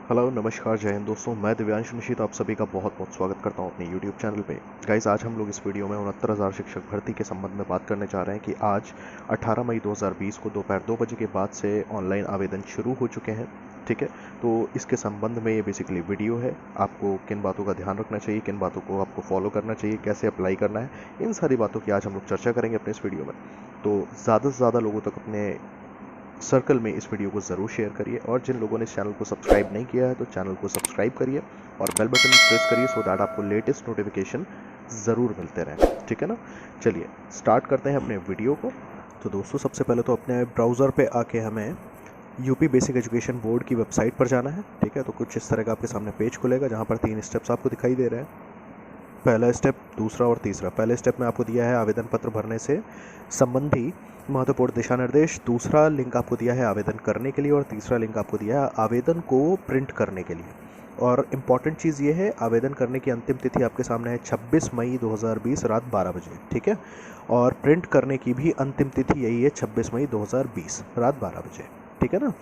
Hello नमस्कार जय हिंद दोस्तों। मैं दिव्यांश निशित आप सभी का बहुत बहुत स्वागत करता हूं अपने यूट्यूब चैनल पे। गाइस, आज हम लोग इस वीडियो में 69,000 शिक्षक भर्ती के संबंध में बात करने जा रहे हैं कि आज 18 मई 2020 को दोपहर 2 बजे के बाद से ऑनलाइन आवेदन शुरू हो चुके हैं। ठीक है, तो इसके संबंध में ये बेसिकली वीडियो है। आपको किन बातों का ध्यान रखना चाहिए, किन बातों को आपको फॉलो करना चाहिए, कैसे अप्लाई करना है, इन सारी बातों की आज हम लोग चर्चा करेंगे अपने इस वीडियो में। तो ज़्यादा से ज़्यादा लोगों तक अपने सर्कल में इस वीडियो को ज़रूर शेयर करिए, और जिन लोगों ने इस चैनल को सब्सक्राइब नहीं किया है तो चैनल को सब्सक्राइब करिए और बेल बटन प्रेस करिए सो दैट आपको लेटेस्ट नोटिफिकेशन ज़रूर मिलते रहें। ठीक है ना, चलिए स्टार्ट करते हैं अपने वीडियो को। तो दोस्तों, सबसे पहले तो अपने ब्राउज़र पे आके हमें यूपी बेसिक एजुकेशन बोर्ड की वेबसाइट पर जाना है। ठीक है, तो कुछ इस तरह का आपके सामने पेज खुलेगा जहाँ पर 3 स्टेप्स आपको दिखाई दे रहे हैं। पहला स्टेप, दूसरा और तीसरा। पहले स्टेप में आपको दिया है आवेदन पत्र भरने से संबंधी महत्वपूर्ण दिशा निर्देश। दूसरा लिंक आपको दिया है आवेदन करने के लिए, और तीसरा लिंक आपको दिया है आवेदन को प्रिंट करने के लिए। और इम्पॉर्टेंट चीज़ ये है, आवेदन करने की अंतिम तिथि आपके सामने है 26 मई 2020 रात 12 बजे। ठीक है, और प्रिंट करने की भी अंतिम तिथि यही है 26 मई 2020 रात 12 बजे। ठीक है ना,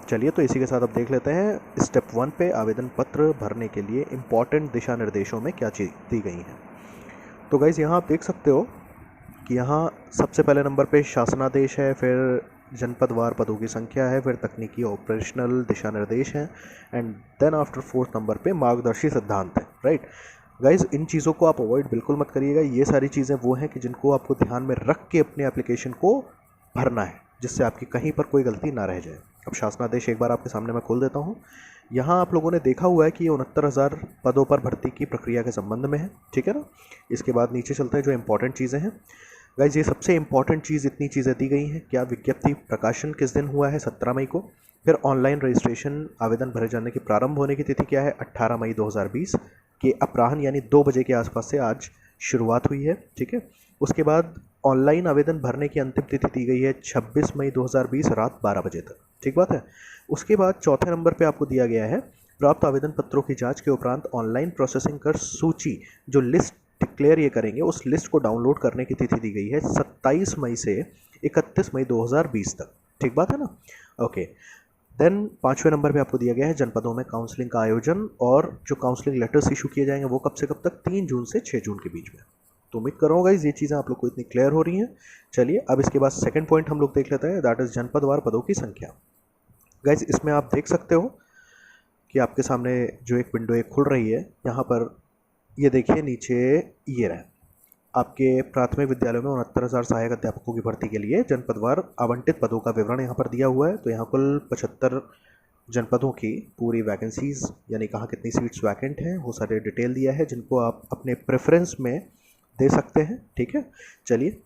चलिए तो इसी के साथ अब देख लेते हैं स्टेप 1 पे आवेदन पत्र भरने के लिए इम्पॉर्टेंट दिशा निर्देशों में क्या चीज़ दी गई हैं। तो गाइज़, यहाँ आप देख सकते हो कि यहाँ सबसे पहले नंबर पे शासनादेश है, फिर जनपदवार पदों की संख्या है, फिर तकनीकी ऑपरेशनल दिशा निर्देश हैं, and then after 4th number पे मार्गदर्शी सिद्धांत है। राइट गाइज़, इन चीज़ों को आप अवॉइड बिल्कुल मत करिएगा। ये सारी चीज़ें वो हैं कि जिनको आपको ध्यान में रख के अपने एप्लीकेशन को भरना है, जिससे आपकी कहीं पर कोई गलती ना रह जाए। अब शासनादेश एक बार आपके सामने मैं खोल देता हूँ। यहाँ आप लोगों ने देखा हुआ है कि ये 69,000 पदों पर भर्ती की प्रक्रिया के संबंध में है। ठीक है ना, इसके बाद नीचे चलते हैं जो इंपॉर्टेंट चीज़ें हैं। गाइज, ये सबसे इंपॉर्टेंट चीज़, इतनी चीज़ें दी गई हैं। क्या विज्ञप्ति प्रकाशन किस दिन हुआ है? 17 मई को। फिर ऑनलाइन रजिस्ट्रेशन आवेदन भरे जाने की प्रारंभ होने की तिथि क्या है? 18 मई 2020 के अपराह्न यानी 2 बजे के आसपास से आज शुरुआत हुई है। ठीक है, उसके बाद ऑनलाइन आवेदन भरने की अंतिम तिथि दी गई है 26 मई 2020 रात 12 बजे तक। ठीक बात है। उसके बाद चौथे नंबर पे आपको दिया गया है प्राप्त आवेदन पत्रों की जांच के उपरांत ऑनलाइन प्रोसेसिंग कर सूची जो लिस्ट डिक्लेयर ये करेंगे, उस लिस्ट को डाउनलोड करने की तिथि दी गई है 27 मई से 31 मई 2020 तक। ठीक बात है ना। ओके, देन 5वें नंबर पे आपको दिया गया है जनपदों में काउंसलिंग का आयोजन, और जो काउंसलिंग लेटर्स इशू किए जाएंगे वो कब से कब तक? 3 जून से 6 जून के बीच में। तो उम्मीद कर रहा हूँ गाइस ये चीज़ें आप लोग को इतनी क्लियर हो रही हैं। चलिए अब इसके बाद सेकंड पॉइंट हम लोग देख लेते हैं, दैट इज़ जनपदवार पदों की संख्या। गाइस, इसमें आप देख सकते हो कि आपके सामने जो एक विंडो एक खुल रही है, यहाँ पर ये देखिए नीचे ये रहा आपके प्राथमिक विद्यालयों में 69,000 सहायक अध्यापकों की भर्ती के लिए जनपदवार आवंटित पदों का विवरण यहाँ पर दिया हुआ है। तो यहाँ कुल 75 जनपदों की पूरी वैकेंसीज, यानी कहाँ कितनी सीट्स वैकेंट हैं, वो सारे डिटेल दिया है, जिनको आप अपने प्रेफरेंस में दे सकते हैं। ठीक है, चलिए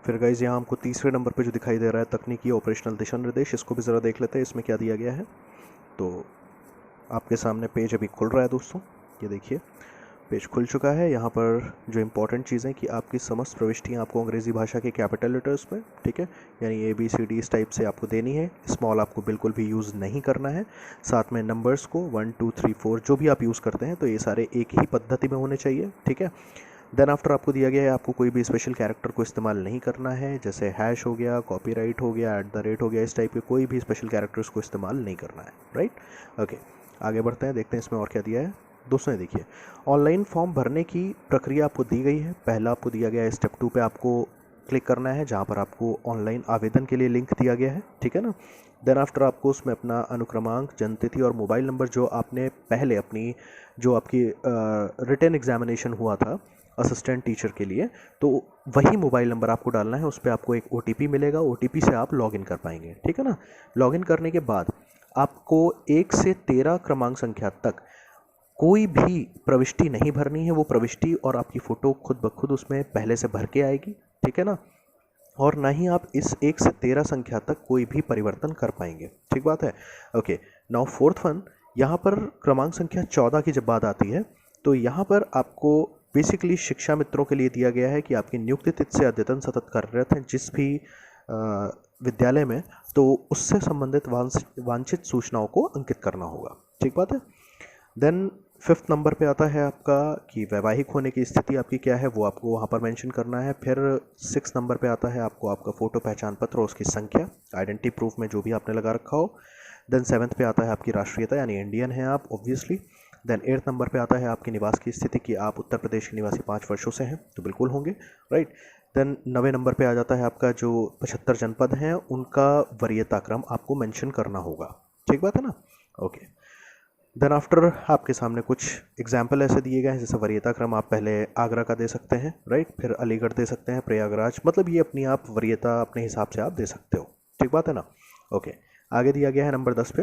फिर गाइज यहाँ हमको तीसरे नंबर पे जो दिखाई दे रहा है तकनीकी ऑपरेशनल दिशा निर्देश, इसको भी ज़रा देख लेते हैं इसमें क्या दिया गया है। तो आपके सामने पेज अभी खुल रहा है दोस्तों, ये देखिए पेज खुल चुका है। यहाँ पर जो इंपॉर्टेंट चीज़ें कि आपकी समस्त प्रविष्टियाँ आपको अंग्रेज़ी भाषा के कैपिटल लेटर्स में, ठीक है, यानी ABCD इस टाइप से आपको देनी है। स्मॉल आपको बिल्कुल भी यूज़ नहीं करना है। साथ में नंबर्स को 1 2 3 4 जो भी आप यूज़ करते हैं तो ये सारे एक ही पद्धति में होने चाहिए। ठीक है, देन आफ्टर आपको दिया गया है आपको कोई भी स्पेशल कैरेक्टर को इस्तेमाल नहीं करना है, जैसे हैश हो गया, कॉपीराइट हो गया, @ हो गया, इस टाइप के कोई भी स्पेशल कैरेक्टर्स को इस्तेमाल नहीं करना है। राइट, ओके, आगे बढ़ते हैं, देखते हैं इसमें और क्या दिया है। दोस्तों ये देखिए, ऑनलाइन फॉर्म भरने की प्रक्रिया आपको दी गई है। पहला आपको दिया गया है स्टेप 2 पे आपको क्लिक करना है, जहाँ पर आपको ऑनलाइन आवेदन के लिए लिंक दिया गया है। ठीक है ना, देन आफ्टर आपको उसमें अपना अनुक्रमांक, जन्मतिथि और मोबाइल नंबर जो आपने पहले अपनी जो आपकी रिटन एग्जामिनेशन हुआ था असिस्टेंट टीचर के लिए, तो वही मोबाइल नंबर आपको डालना है। उस पर आपको एक OTP मिलेगा, OTP से आप लॉगिन कर पाएंगे। ठीक है ना, लॉगिन करने के बाद आपको 1 से 13 क्रमांक संख्या तक कोई भी प्रविष्टि नहीं भरनी है। वो प्रविष्टि और आपकी फ़ोटो खुद ब खुद उसमें पहले से भर के आएगी। ठीक है ना, और ना ही आप इस 1 से 13 संख्या तक कोई भी परिवर्तन कर पाएंगे। ठीक बात है। ओके, नाउ 4th वन, यहाँ पर क्रमांक संख्या 14 की जब बात आती है तो यहाँ पर आपको बेसिकली शिक्षा मित्रों के लिए दिया गया है कि आपकी नियुक्ति तिथि से अद्यतन सतत कार्यरत हैं जिस भी विद्यालय में, तो उससे संबंधित वांछित सूचनाओं को अंकित करना होगा। ठीक बात है। देन 5th नंबर पे आता है आपका कि वैवाहिक होने की स्थिति आपकी क्या है, वो आपको वहाँ पर मेंशन करना है। फिर 6th नंबर पे आता है आपको आपका फ़ोटो, पहचान पत्र और उसकी संख्या, आइडेंटिटी प्रूफ में जो भी आपने लगा रखा हो। देन 7th पे आता है आपकी राष्ट्रीयता, यानी इंडियन हैं आप ऑब्वियसली। देन 8th नंबर पे आता है आपकी निवास की स्थिति कि आप उत्तर प्रदेश के निवासी 5 वर्षों से हैं, तो बिल्कुल होंगे, राइट। देन 9वें नंबर पे आ जाता है आपका जो 75 जनपद हैं उनका वरीयता क्रम आपको मेंशन करना होगा, ठीक बात है ना, ओके। देन आफ्टर आपके सामने कुछ एग्जाम्पल ऐसे दिए गए हैं, जैसे वरीयता क्रम आप पहले आगरा का दे सकते हैं, राइट, फिर अलीगढ़ दे सकते हैं, प्रयागराज, मतलब ये अपनी आप वरीयता अपने हिसाब से आप दे सकते हो, ठीक बात है ना, ओके। आगे दिया गया है नंबर 10 पे,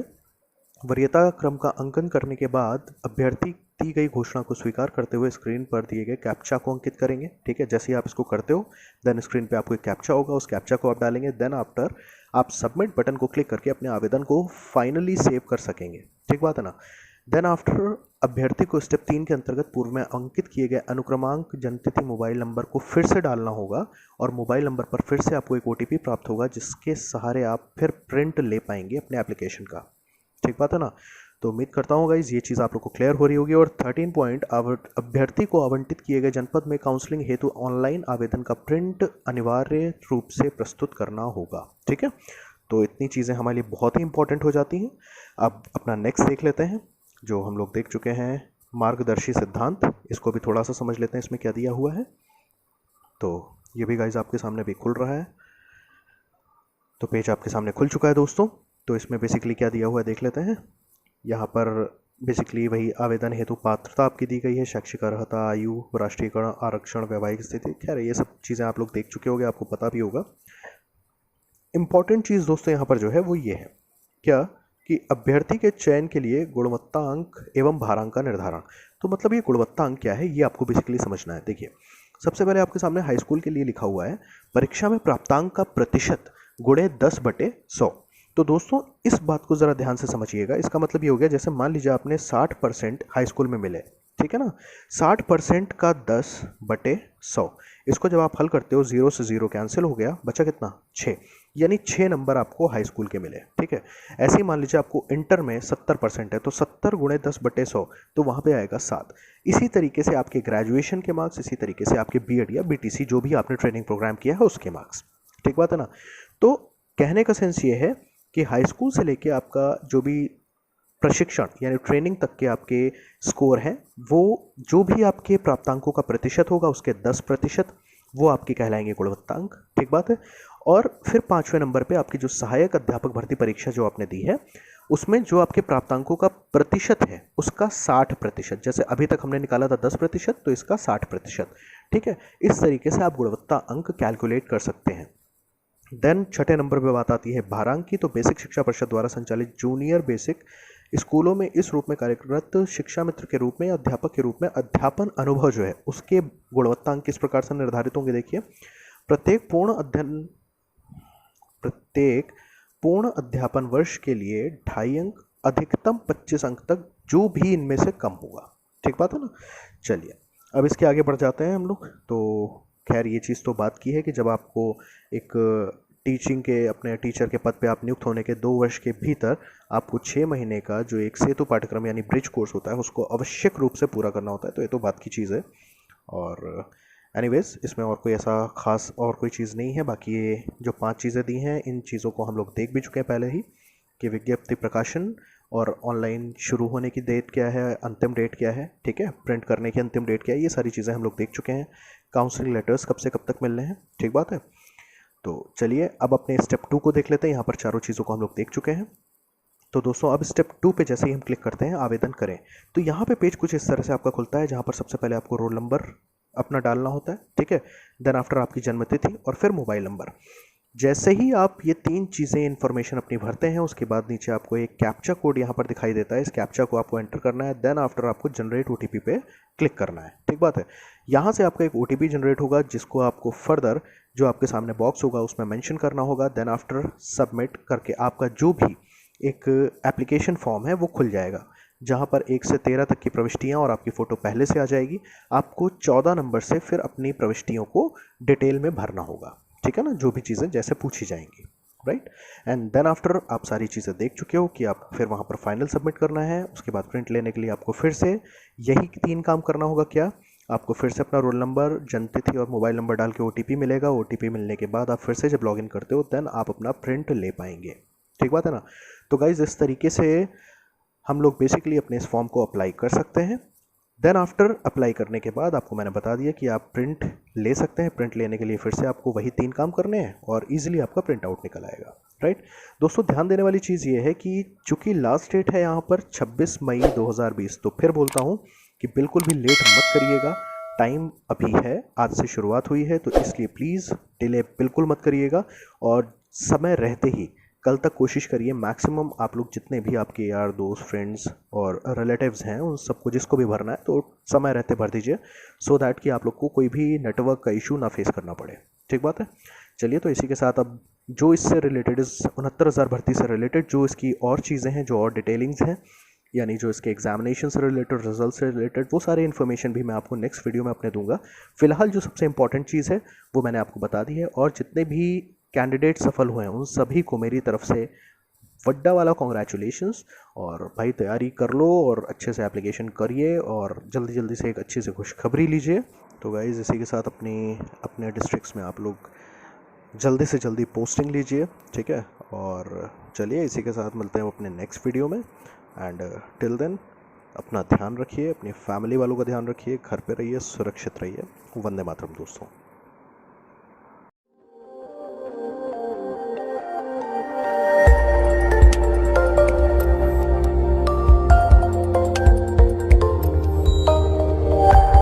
वरीयता क्रम का अंकन करने के बाद अभ्यर्थी दी गई घोषणा को स्वीकार करते हुए स्क्रीन पर दिए गए कैप्चा को अंकित करेंगे, ठीक है। जैसे ही आप इसको करते हो देन स्क्रीन पे आपको एक कैप्चा होगा, उस कैप्चा को आप डालेंगे, देन आफ्टर आप सबमिट बटन को क्लिक करके अपने आवेदन को फाइनली सेव कर सकेंगे, ठीक बात है ना। देन आफ्टर अभ्यर्थी को स्टेप 3 के अंतर्गत पूर्व में अंकित किए गए अनुक्रमांक जन्मतिथि मोबाइल नंबर को फिर से डालना होगा और मोबाइल नंबर पर फिर से आपको एक OTP प्राप्त होगा, जिसके सहारे आप फिर प्रिंट ले पाएंगे अपने एप्लीकेशन का, ठीक बात है ना। तो उम्मीद करता हूँ गाइज ये चीज़ आप लोग को क्लियर हो रही होगी। और 13 पॉइंट, अभ्यर्थी को आवंटित किए गए जनपद में काउंसलिंग हेतु ऑनलाइन आवेदन का प्रिंट अनिवार्य रूप से प्रस्तुत करना होगा, ठीक है। तो इतनी चीज़ें हमारे लिए बहुत ही इंपॉर्टेंट हो जाती हैं। अब अपना नेक्स्ट देख लेते हैं, जो हम लोग देख चुके हैं मार्गदर्शी सिद्धांत, इसको भी थोड़ा सा समझ लेते हैं इसमें क्या दिया हुआ है। तो ये भी गाइज आपके सामने भी खुल रहा है, तो पेज आपके सामने खुल चुका है दोस्तों। तो इसमें बेसिकली क्या दिया हुआ है देख लेते हैं। यहाँ पर बेसिकली वही आवेदन हेतु पात्रता आपकी दी गई है, शैक्षिक अर्हता, आयु, राष्ट्रीयकरण, आरक्षण, वैवाहिक स्थिति, खैर ये सब चीज़ें आप लोग देख चुके होंगे, आपको पता भी होगा। इंपॉर्टेंट चीज़ दोस्तों यहाँ पर जो है वो ये है क्या कि अभ्यर्थी के चयन के लिए गुणवत्ता अंक एवं भारांक का निर्धारण। तो मतलब ये गुणवत्ता अंक क्या है ये आपको बेसिकली समझना है। देखिए सबसे पहले आपके सामने हाई स्कूल के लिए लिखा हुआ है परीक्षा में प्राप्तांक का प्रतिशत गुणे 10/100। तो दोस्तों इस बात को ज़रा ध्यान से समझिएगा। इसका मतलब ये हो गया जैसे मान लीजिए आपने 60% हाई स्कूल में मिले, ठीक है ना, 60% का 10/100, इसको जब आप हल करते हो 0 से 0 कैंसिल हो गया, बचा कितना 6, यानी 6 नंबर आपको हाई स्कूल के मिले, ठीक है। ऐसे ही मान लीजिए आपको इंटर में 70% है, तो 70 गुणे 10/100 तो वहाँ पे आएगा 7। इसी तरीके से आपके ग्रेजुएशन के मार्क्स, इसी तरीके से आपके BEd या BTC जो भी आपने ट्रेनिंग प्रोग्राम किया है उसके मार्क्स, ठीक बात है ना। तो कहने का सेंस ये है कि हाई स्कूल से लेके आपका जो भी प्रशिक्षण यानी ट्रेनिंग तक के आपके स्कोर हैं, वो जो भी आपके प्राप्तांकों का प्रतिशत होगा उसके 10% वो आपके कहलाएंगे गुणवत्तांक, ठीक बात है। और फिर 5वें नंबर पे आपकी जो सहायक अध्यापक भर्ती परीक्षा जो आपने दी है उसमें जो आपके प्राप्तांकों का प्रतिशत है उसका 60%, जैसे अभी तक हमने निकाला था 10% तो इसका 60%, ठीक है। इस तरीके से आप गुणवत्ता अंक कैलकुलेट कर सकते हैं। देन 6ठे नंबर पे बात आती है भारांक की। तो बेसिक शिक्षा परिषद द्वारा संचालित जूनियर बेसिक स्कूलों में इस रूप में कार्यरत शिक्षा मित्र के रूप में या अध्यापक के रूप में अध्यापन अनुभव जो है उसके गुणवत्तांक किस प्रकार से निर्धारित होंगे। देखिए प्रत्येक पूर्ण अध्यापन वर्ष के लिए 2.5 अंक, अधिकतम 25 अंक तक, जो भी इनमें से कम होगा, ठीक बात है ना। चलिए अब इसके आगे बढ़ जाते हैं हम लोग। तो खैर ये चीज़ तो बात की है कि जब आपको एक टीचिंग के अपने टीचर के पद पे आप नियुक्त होने के 2 वर्ष के भीतर आपको 6 महीने का जो एक सेतु पाठ्यक्रम यानी ब्रिज कोर्स होता है उसको आवश्यक रूप से पूरा करना होता है। तो ये तो बात की चीज़ है। और एनीवेज इसमें और कोई ऐसा खास और कोई चीज़ नहीं है। बाकी ये जो 5 चीज़ें दी हैं इन चीज़ों को हम लोग देख भी चुके हैं पहले ही, कि विज्ञप्ति प्रकाशन और ऑनलाइन शुरू होने की डेट क्या है, अंतिम डेट क्या है, ठीक है, प्रिंट करने की अंतिम डेट क्या है, ये सारी चीज़ें हम लोग देख चुके हैं। काउंसलिंग लेटर्स कब से कब तक मिलने हैं, ठीक बात है। तो चलिए अब अपने स्टेप 2 को देख लेते हैं। यहाँ पर चारों चीज़ों को हम लोग देख चुके हैं। तो दोस्तों अब स्टेप 2 पे जैसे ही हम क्लिक करते हैं आवेदन करें, तो यहाँ पे पेज कुछ इस तरह से आपका खुलता है, जहाँ पर सबसे पहले आपको रोल नंबर अपना डालना होता है, ठीक है। देन आफ्टर आपकी जन्मतिथि और फिर मोबाइल नंबर। जैसे ही आप ये 3 चीज़ें इन्फॉर्मेशन अपनी भरते हैं उसके बाद नीचे आपको एक कैप्चा कोड यहाँ पर दिखाई देता है। इस कैप्चा को आपको एंटर करना है। देन आफ्टर आपको जनरेट OTP पे क्लिक करना है, ठीक बात है। यहाँ से आपका एक OTP जनरेट होगा जिसको आपको फर्दर जो आपके सामने बॉक्स होगा उसमें मेंशन करना होगा। देन आफ्टर सबमिट करके आपका जो भी एक एप्लीकेशन फॉर्म है वो खुल जाएगा, जहाँ पर 1 से 13 तक की प्रविष्टियाँ और आपकी फ़ोटो पहले से आ जाएगी। आपको 14 नंबर से फिर अपनी प्रविष्टियों को डिटेल में भरना होगा, ठीक है ना, जो भी चीज़ें जैसे पूछी जाएंगी, राइट। एंड देन आफ्टर आप सारी चीज़ें देख चुके हो कि आप फिर वहाँ पर फाइनल सबमिट करना है। उसके बाद प्रिंट लेने के लिए आपको फिर से यही 3 काम करना होगा। क्या आपको फिर से अपना रोल नंबर, जन्मतिथि और मोबाइल नंबर डाल के OTP मिलेगा। OTP मिलने के बाद आप फिर से जब लॉगिन करते हो देन आप अपना प्रिंट ले पाएंगे, ठीक बात है ना। तो गाइज इस तरीके से हम लोग बेसिकली अपने इस फॉर्म को अप्लाई कर सकते हैं। देन आफ्टर अप्लाई करने के बाद आपको मैंने बता दिया कि आप प्रिंट ले सकते हैं। प्रिंट लेने के लिए फिर से आपको वही 3 काम करने हैं और इजीली आपका प्रिंट आउट निकल आएगा, राइट। दोस्तों ध्यान देने वाली चीज़ ये है कि चूंकि लास्ट डेट है यहाँ पर 26 मई 2020, तो फिर बोलता हूँ कि बिल्कुल भी लेट मत करिएगा। टाइम अभी है, आज से शुरुआत हुई है, तो इसलिए प्लीज़ डिले बिल्कुल मत करिएगा और समय रहते ही कल तक कोशिश करिए मैक्सिमम आप लोग जितने भी आपके यार दोस्त फ्रेंड्स और रिलेटिव्स हैं उन सबको जिसको भी भरना है तो समय रहते भर दीजिए, सो दैट कि आप लोग को कोई भी नेटवर्क का इशू ना फेस करना पड़े। ठीक बात है। चलिए, तो इसी के साथ अब जो इससे रिलेटेड इस 69,000 भर्ती से रिलेटेड जो इसकी और चीज़ें हैं, जो और डिटेलिंग्स हैं, यानी जो इसके एग्जामिनेशन से रिलेटेड, रिजल्ट से रिलेटेड, वो सारे इन्फॉर्मेशन भी मैं आपको नेक्स्ट वीडियो में अपने दूंगा। फिलहाल जो सबसे इंपॉर्टेंट चीज़ है वो मैंने आपको बता दी है, और जितने भी कैंडिडेट सफल हुए हैं उन सभी को मेरी तरफ से वड्डा वाला कॉन्ग्रेचुलेशंस। और भाई तैयारी कर लो और अच्छे से एप्लीकेशन करिए और जल्दी जल्दी से एक अच्छी से खुशखबरी लीजिए। तो गाइज इसी के साथ अपने डिस्ट्रिक्ट्स में आप लोग जल्दी से जल्दी पोस्टिंग लीजिए, ठीक है। और चलिए, इसी के साथ मिलते हैं अपने नेक्स्ट वीडियो में। एंड टिल देन अपना ध्यान रखिए, अपनी फैमिली वालों का ध्यान रखिए, घर पे रहिए, सुरक्षित रहिए। वंदे मातरम दोस्तों।